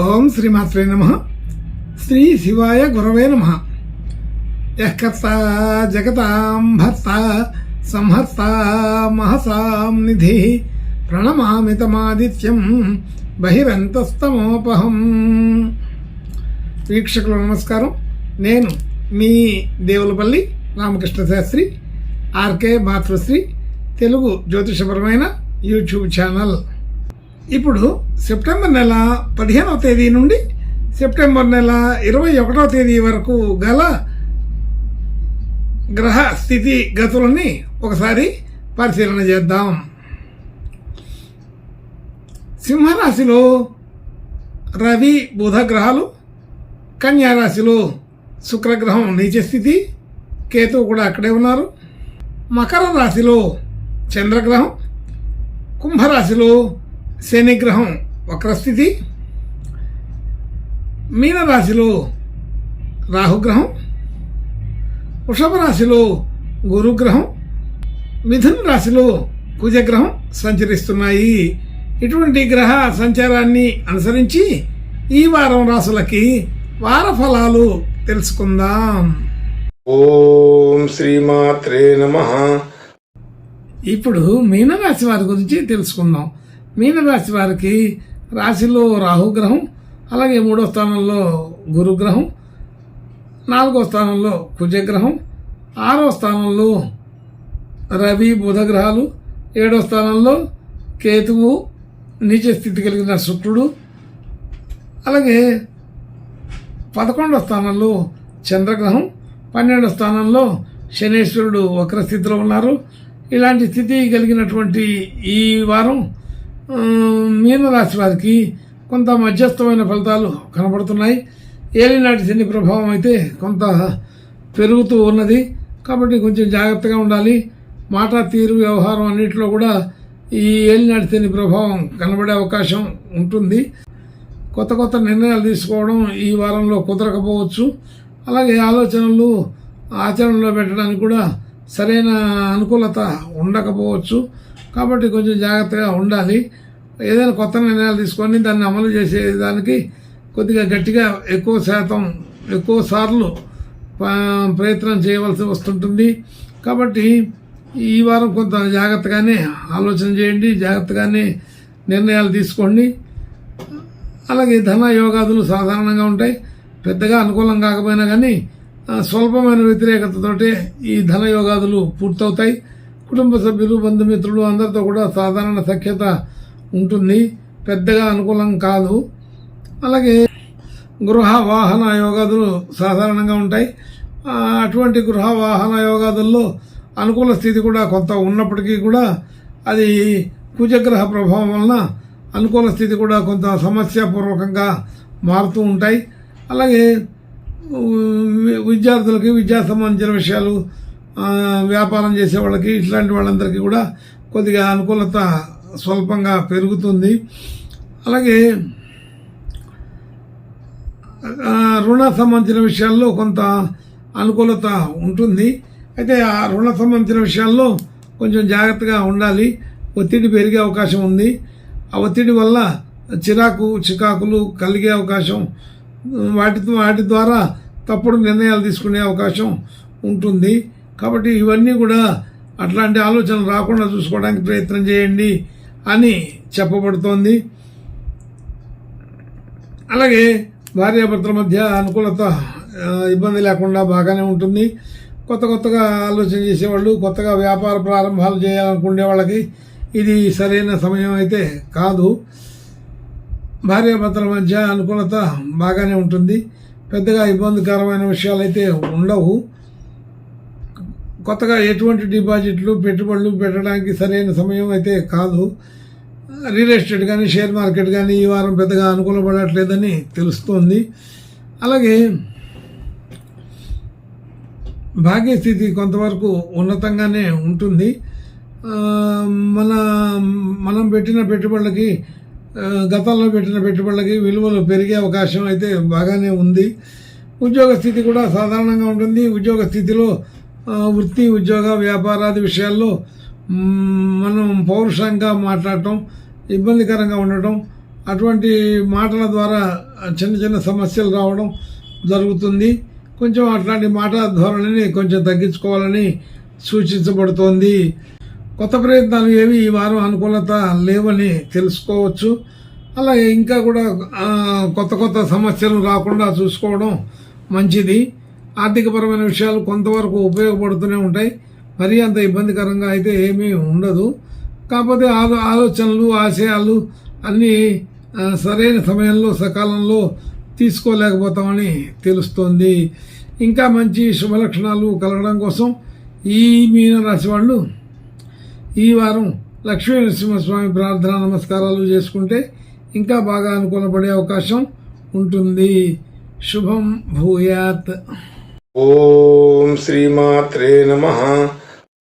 ఓం శ్రీమాత్రే నమః. శ్రీ శివాయ గురవే నమః. యఃకర్త జగతాం భర్త సంహర్త మహసాం నిధి ప్రణమామి తమాదిత్యం బహిరంతస్తమోపహం. వీక్షకులు నమస్కారం. నేను మీ దేవులపల్లి రామకృష్ణ శాస్త్రి, ఆర్కే మాతృశ్రీ తెలుగు జ్యోతిషపరమైన యూట్యూబ్ ఛానల్. ఇప్పుడు సెప్టెంబర్ నెల 15వ తేదీ నుండి సెప్టెంబర్ నెల 21వ తేదీ వరకు గల గ్రహ స్థితి గతులని ఒకసారి పరిశీలన చేద్దాం. సింహరాశిలో రవి బుధ గ్రహాలు, కన్యారాశిలో శుక్రగ్రహం నీచ స్థితి, కేతువు కూడా అక్కడే ఉన్నారు. మకర రాశిలో చంద్రగ్రహం, కుంభరాశిలో శనిగ్రహం వక్రస్థితి, మీనరాశిలో రాహుగ్రహం, వృషభ రాశిలో గురుగ్రహం, మిథున రాశిలో కుజగ్రహం సంచరిస్తున్నాయి. ఇటువంటి గ్రహ సంచారాన్ని అనుసరించి ఈ వారం రాశులకి వార ఫలాలు తెలుసుకుందాం. ఓం శ్రీమాత్రే నమః. ఇప్పుడు మీనరాశి వారి గురించి తెలుసుకుందాం. మీనరాశి వారికి రాశిలో రాహుగ్రహం, అలాగే 3వ స్థానంలో గురుగ్రహం, 4వ స్థానంలో కుజగ్రహం, 6వ స్థానంలో రవి బుధ గ్రహాలు, 7వ స్థానంలో కేతువు నీచ స్థితి కలిగిన శుక్రుడు, అలాగే 11వ స్థానంలో చంద్రగ్రహం, 12వ స్థానంలో శనేశ్వరుడు వక్రస్థితిలో ఉన్నారు. ఇలాంటి స్థితి కలిగినటువంటి ఈ వారం మీనరాశి వారికి కొంత మధ్యస్థమైన ఫలితాలు కనబడుతున్నాయి. ఏలినాటి శని ప్రభావం అయితే కొంత పెరుగుతూ ఉన్నది, కాబట్టి కొంచెం జాగ్రత్తగా ఉండాలి. మాట తీరు వ్యవహారం అన్నింటిలో కూడా ఈ ఏలినాటి శని ప్రభావం కనబడే అవకాశం ఉంటుంది. కొత్త కొత్త నిర్ణయాలు తీసుకోవడం ఈ వారంలో కుదరకపోవచ్చు. అలాగే ఆలోచనలు ఆచరణలో పెట్టడానికి కూడా సరైన అనుకూలత ఉండకపోవచ్చు. కాబట్టి కొంచెం జాగ్రత్తగా ఉండాలి. ఏదైనా కొత్త నిర్ణయాలు తీసుకొని దాన్ని అమలు చేసేదానికి కొద్దిగా గట్టిగా ఎక్కువ సార్లు ప్రయత్నం చేయవలసి వస్తుంటుంది. కాబట్టి ఈ వారం కొంత జాగ్రత్తగానే ఆలోచన చేయండి, జాగ్రత్తగానే నిర్ణయాలు తీసుకోండి. అలాగే ధన యోగాదులు సాధారణంగా ఉంటాయి. పెద్దగా అనుకూలం కాకపోయినా కానీ స్వల్పమైన వ్యతిరేకతతోటే ఈ ధన యోగాదులు పూర్తవుతాయి. కుటుంబ సభ్యులు బంధుమిత్రులు అందరితో కూడా సాధారణ సఖ్యత ఉంటుంది, పెద్దగా అనుకూలం కాదు. అలాగే గృహ వాహన యోగాదులు సాధారణంగా ఉంటాయి. అటువంటి గృహ వాహన యోగాదుల్లో అనుకూల స్థితి కూడా కొంత ఉన్నప్పటికీ కూడా అది కుజగ్రహ ప్రభావం వలన అనుకూల స్థితి కూడా కొంత సమస్యాపూర్వకంగా మారుతూ ఉంటాయి. అలాగే విద్యార్థులకి విద్యా సంబంధించిన విషయాలు, వ్యాపారం చేసే వాళ్ళకి, ఇట్లాంటి వాళ్ళందరికీ కూడా కొద్దిగా అనుకూలత స్వల్పంగా పెరుగుతుంది. అలాగే రుణ సంబంధించిన విషయాల్లో కొంత అనుకూలత ఉంటుంది. అయితే ఆ రుణ సంబంధించిన విషయాల్లో కొంచెం జాగ్రత్తగా ఉండాలి. ఒత్తిడి పెరిగే అవకాశం ఉంది. ఆ ఒత్తిడి వల్ల చికాకులు కలిగే అవకాశం, వాటి ద్వారా తప్పుడు నిర్ణయాలు తీసుకునే అవకాశం ఉంటుంది. కాబట్టి ఇవన్నీ కూడా అట్లాంటి ఆలోచనలు రాకుండా చూసుకోవడానికి ప్రయత్నం చేయండి అని చెప్పబడుతోంది. అలాగే భార్యాభర్తల మధ్య అనుకూలత ఇబ్బంది లేకుండా బాగానే ఉంటుంది. కొత్తగా ఆలోచన చేసేవాళ్ళు, కొత్తగా వ్యాపార ప్రారంభాలు చేయాలనుకునే వాళ్ళకి ఇది సరైన సమయం అయితే కాదు. భార్యాభర్తల మధ్య అనుకూలత బాగానే ఉంటుంది. పెద్దగా ఇబ్బందికరమైన విషయాలు అయితే ఉండవు. కొత్తగా ఎటువంటి డిపాజిట్లు పెట్టుబడులు పెట్టడానికి సరైన సమయం అయితే కాదు. రియల్ ఎస్టేట్ కానీ షేర్ మార్కెట్ కానీ ఈ వారం పెద్దగా అనుకూలపడట్లేదని తెలుస్తోంది. అలాగే భాగ్యస్థితి కొంతవరకు ఉన్నతంగానే ఉంటుంది. మనం పెట్టిన పెట్టుబడులకి, గతంలో పెట్టిన పెట్టుబడులకి విలువలు పెరిగే అవకాశం అయితే బాగానే ఉంది. ఉద్యోగ స్థితి కూడా సాధారణంగా ఉంటుంది. ఉద్యోగ స్థితిలో వృత్తి, ఉద్యోగ, వ్యాపారాది విషయాల్లో మనం పౌరుషంగా మాట్లాడటం, ఇబ్బందికరంగా ఉండటం, అటువంటి మాటల ద్వారా చిన్న చిన్న సమస్యలు రావడం జరుగుతుంది. కొంచెం అట్లాంటి మాట ధోరణిని కొంచెం తగ్గించుకోవాలని సూచించబడుతోంది. కొత్త ప్రయత్నాలు ఏవి ఈ వారం అనుకూలత లేవని తెలుసుకోవచ్చు. అలాగే ఇంకా కూడా కొత్త కొత్త సమస్యలు రాకుండా చూసుకోవడం మంచిది. ఆర్థికపరమైన విషయాలు కొంతవరకు ఉపయోగపడుతూనే ఉంటాయి. మరీ అంత ఇబ్బందికరంగా అయితే ఏమీ ఉండదు. కాకపోతే ఆలోచనలు ఆశయాలు అన్నీ సరైన సమయంలో సకాలంలో తీసుకోలేకపోతామని తెలుస్తోంది. ఇంకా మంచి శుభలక్షణాలు కలగడం కోసం ఈ మీనరాశి వాళ్ళు ఈ వారం లక్ష్మీ నరసింహస్వామి ప్రార్థన నమస్కారాలు చేసుకుంటే ఇంకా బాగా అనుకూలపడే అవకాశం ఉంటుంది. శుభం భూయాత్. ఓం శ్రీమాత్రే నమః.